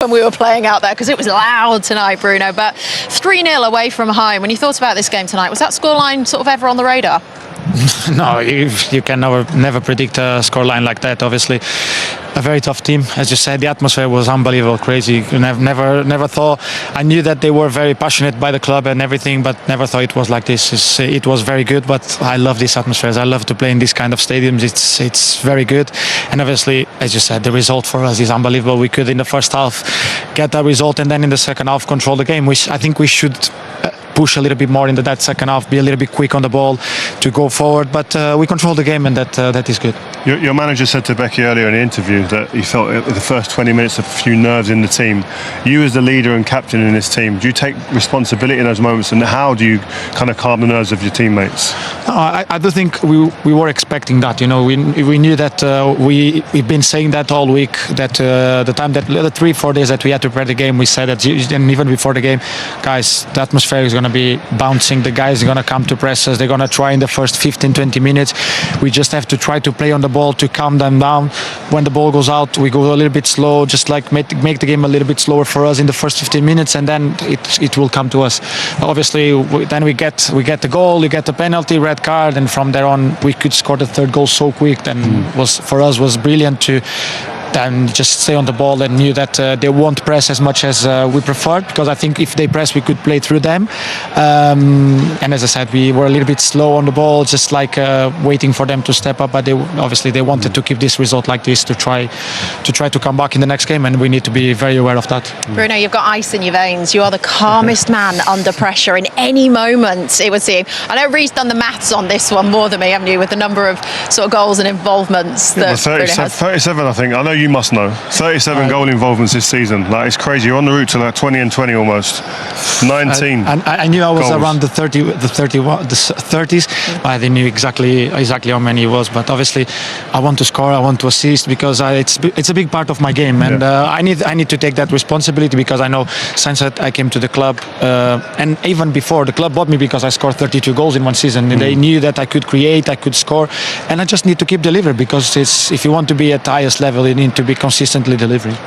when we were playing out there because it was loud tonight, Bruno. But 3-0 away from home. When you thought about this game tonight, was that scoreline sort of ever on the radar? No, you can never predict a scoreline like that. Obviously, a very tough team, as you said. The atmosphere was unbelievable, crazy. Never thought. I knew that they were very passionate by the club and everything, but never thought it was like this. It was very good, but I love these atmospheres. I love to play in this kind of stadiums. It's very good, and obviously, as you said, the result for us is unbelievable. We could in the first half get that result, and then in the second half control the game, which I think we should push a little bit more into that second half, be a little bit quick on the ball to go forward, but we control the game, and that is good. Your manager said to Becky earlier in the interview that he felt in the first 20 minutes a few nerves in the team. You as the leader and captain in this team, do you take responsibility in those moments, and how do you kind of calm the nerves of your teammates? I do think we were expecting that. You know, we knew that. We've been saying that all week, that the 3-4 days that we had to prepare the game, we said that, and even before the game, guys, the atmosphere is going to be bouncing. The guys are going to come to press us. They're going to try in the first 15-20 minutes. We just have to try to play on the ball to calm them down. When the ball goes out, we go a little bit slow, just like make the game a little bit slower for us in the first 15 minutes, and then it will come to us. Obviously, then we get the goal, we get the penalty, red card, and from there on we could score the third goal so quick. Then was brilliant to then just stay on the ball, and knew that they won't press as much as we preferred, because I think if they press we could play through them, and as I said, we were a little bit slow on the ball, just like waiting for them to step up, but they wanted to keep this result like this to try to come back in the next game, and we need to be very aware of that. Bruno, you've got ice in your veins. You are the calmest man under pressure in any moment, it would seem. I know Reece done the maths on this one more than me, haven't you, with the number of sort of goals and involvements that 37 I think. I know you must know 37 goal involvements this season. Like, it's crazy. You're on the route to like 20 and 20 almost. 19. I knew I was goals. Around the 30s. I didn't know exactly how many it was, but obviously I want to score, I want to assist, because it's a big part of my game, and I need to take that responsibility, because I know since that I came to the club, and even before, the club bought me because I scored 32 goals in one season, and they knew that I could create, I could score, and I just need to keep delivering, because if you want to be at the highest level, you need to be consistently delivering.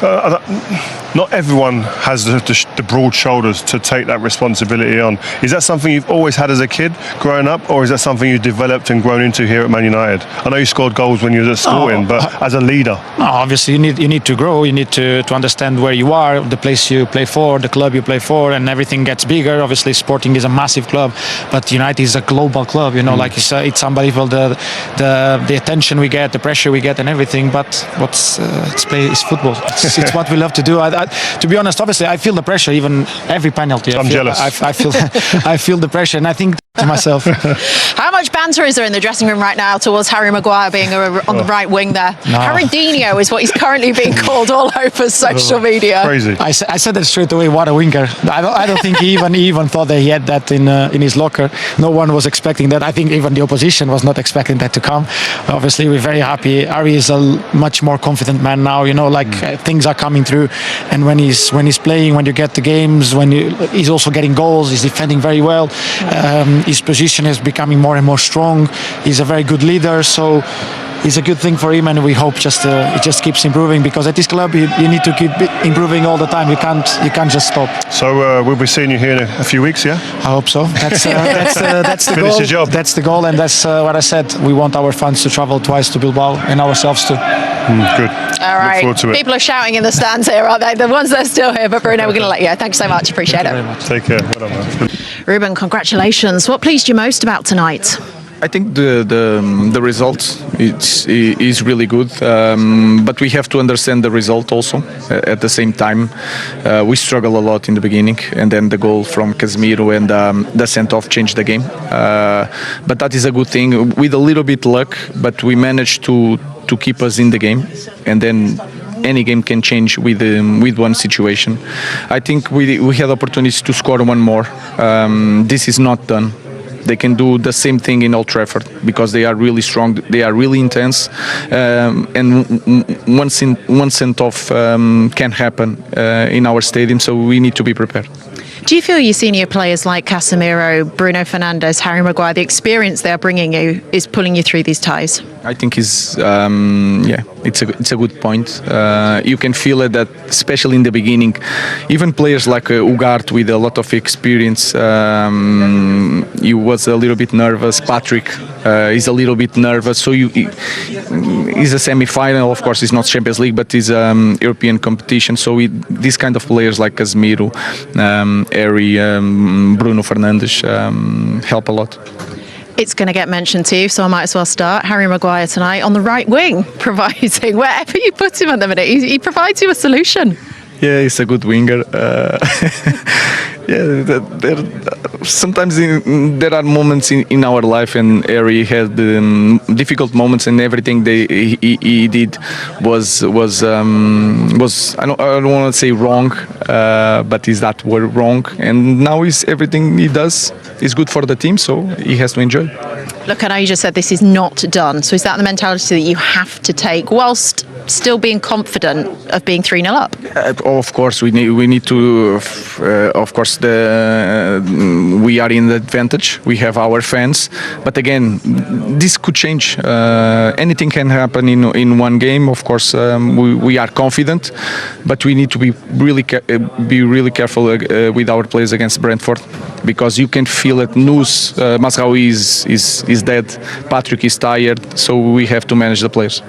Not everyone has the broad shoulders to take that responsibility on. Is that something you've always had as a kid growing up, or is that something you developed and grown into here at Man United? I know you scored goals when you were at Sporting, but as a leader, obviously you need to grow. You need to understand where you are, the place you play for, the club you play for, and everything gets bigger. Obviously, Sporting is a massive club, but United is a global club. You know, like it's unbelievable the attention we get, the pressure we get, and everything. But it's football. It's what we love to do. To be honest, obviously, I feel the pressure. Even every penalty, I'm jealous. I feel the pressure, and I think to myself. How much banter is there in the dressing room right now towards Harry Maguire being on the right wing there? No. Harry-dinho is what he's currently being called all over social media. Crazy. I said that straight away. What a winger! I don't think he even thought that he had that in his locker. No one was expecting that. I think even the opposition was not expecting that to come. Obviously, we're very happy. Harry is a much more confident man now. You know, things are coming through, and when he's playing, when you get the games, he's also getting goals. He's defending very well. His position is becoming more and more strong. He's a very good leader, so it's a good thing for him, and we hope it just keeps improving, because at this club you need to keep improving all the time. You can't just stop. So we'll be seeing you here in a few weeks, yeah? I hope so. That's the Finish goal. your job. That's the goal, and that's what I said. We want our fans to travel twice to Bilbao, and ourselves too. Good. All right. Look forward to it. People are shouting in the stands here, aren't they? The ones that are still here. But Bruno, we're going to let you go. Thanks so much. Appreciate it. Very much. Take care. Well done, man. Ruben, congratulations. What pleased you most about tonight? I think the result is really good, but we have to understand the result also. At the same time, we struggle a lot in the beginning, and then the goal from Casemiro and the send-off changed the game. But that is a good thing, with a little bit luck, but we managed to keep us in the game, and then any game can change with one situation. I think we had opportunities to score one more. This is not done. They can do the same thing in Old Trafford, because they are really strong, they are really intense, and one send-off can happen in our stadium, so we need to be prepared. Do you feel your senior players like Casemiro, Bruno Fernandes, Harry Maguire, the experience they're bringing you is pulling you through these ties? I think it's a good point. You can feel it that, especially in the beginning, even players like Ugarte with a lot of experience, he was a little bit nervous. Patrick is a little bit nervous. So he's a semi-final. Of course, it's not Champions League, but it's European competition. So these kind of players like Casemiro, Erik, Bruno Fernandes help a lot. It's going to get mentioned too, so I might as well start. Harry Maguire tonight on the right wing, providing wherever you put him at the minute, he provides you a solution. Yeah, he's a good winger. Sometimes there are moments in our life, and Erik had difficult moments, and everything he did was I don't want to say wrong, but is that word wrong? And now everything he does is good for the team, so he has to enjoy. Look, I know you just said this is not done, so is that the mentality that you have to take whilst still being confident of being 3-0 up? Of course, we need to. Of course, we are in the advantage. We have our fans, but again, this could change. Anything can happen in one game. Of course, we are confident, but we need to be really careful with our players against Brentford, because you can feel it. Mazraoui is dead. Patrick is tired, so we have to manage the players.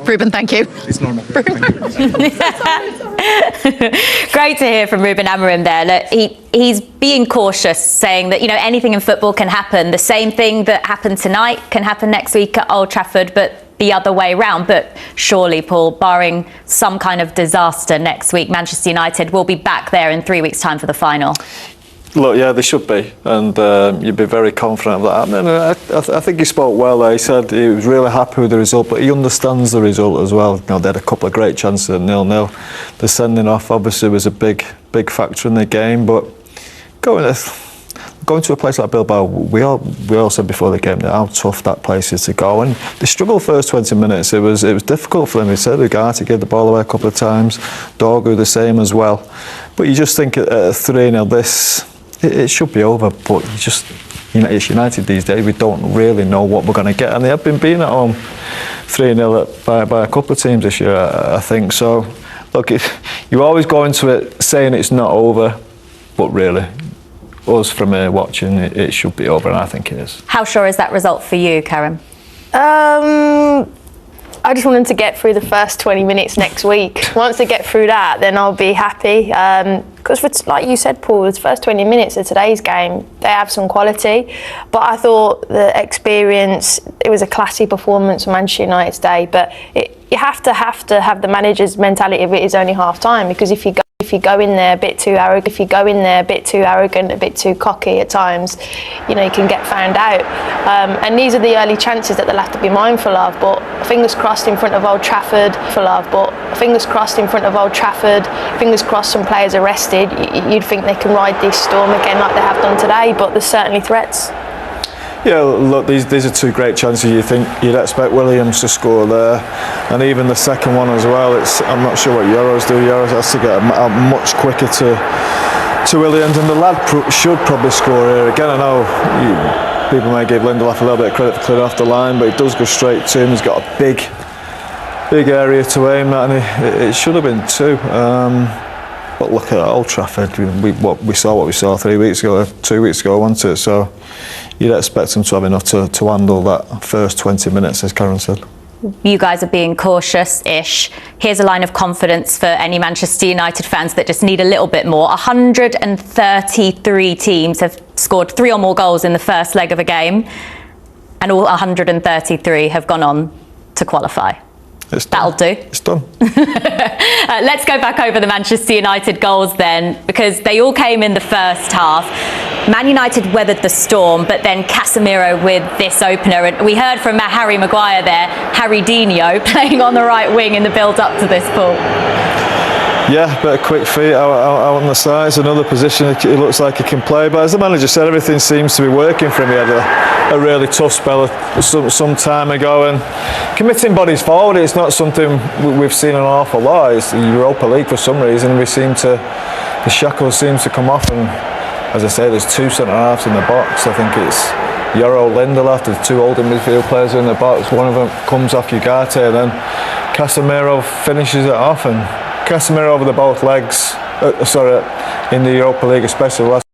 Ruben, thank you. It's normal. Great to hear from Ruben Amorim there. Look, he's being cautious, saying that anything in football can happen. The same thing that happened tonight can happen next week at Old Trafford, but the other way round. But surely, Paul, barring some kind of disaster next week, Manchester United will be back there in 3 weeks' time for the final. Look, yeah, they should be, and you'd be very confident of that. I think he spoke well there. He said he was really happy with the result, but he understands the result as well. They had a couple of great chances at 0-0. The sending off obviously was a big factor in the game, but going to a place like Bilbao, we all said before the game how tough that place is to go, and they struggled first 20 minutes. It was difficult for them. He said Ugarte gave the ball away a couple of times, Dorgu the same as well. But you just think at 3-0 it should be over, but it's United these days. We don't really know what we're going to get, and they have been beaten at home 3-0 by a couple of teams this year, I think. So, look, you always go into it saying it's not over, but really, us from here watching, it should be over, and I think it is. How sure is that result for you, Karen? I just want them to get through the first 20 minutes next week. Once they get through that, then I'll be happy. Because, like you said, Paul, the first 20 minutes of today's game, they have some quality. But I thought the experience, it was a classy performance on Manchester United's day. But you have to have the manager's mentality of it is only half time, because if you go in there a bit too arrogant, a bit too cocky at times, you can get found out. And these are the early chances that they'll have to be mindful of. But fingers crossed in front of Old Trafford. Fingers crossed some players are rested. You'd think they can ride this storm again like they have done today. But there's certainly threats. Yeah, look, these are two great chances. You'd expect Williams to score there, and even the second one as well. I'm not sure what Euros do. Euros has to get out much quicker to Williams, and the lad should probably score here again. I know people may give Lindelof a little bit of credit for clearing off the line, but he does go straight to him. He's got a big area to aim at, and it should have been two. But look at Old Trafford. We saw what we saw 2 weeks ago, wasn't it? So you'd expect them to have enough to handle that first 20 minutes, as Karen said. You guys are being cautious-ish. Here's a line of confidence for any Manchester United fans that just need a little bit more. 133 teams have scored 3 or more goals in the first leg of a game, and all 133 have gone on to qualify. That'll do. It's done. Let's go back over the Manchester United goals then, because they all came in the first half. Man United weathered the storm, but then Casemiro with this opener. And we heard from Harry Maguire there, Harry Dino, playing on the right wing in the build-up to this, Paul. Yeah, bit of quick feet out on the sides, another position it looks like he can play. But as the manager said, everything seems to be working for him. He had a really tough spell some time ago, and committing bodies forward, it's not something we've seen an awful lot. It's the Europa League for some reason. The shackles seem to come off, and as I say, there's 2 centre halves in the box. I think Yoro, Lindelof, the two older midfield players in the box. One of them comes off Ugarte, then Casemiro finishes it off, and Casemiro over the both legs. In the Europa League, especially the last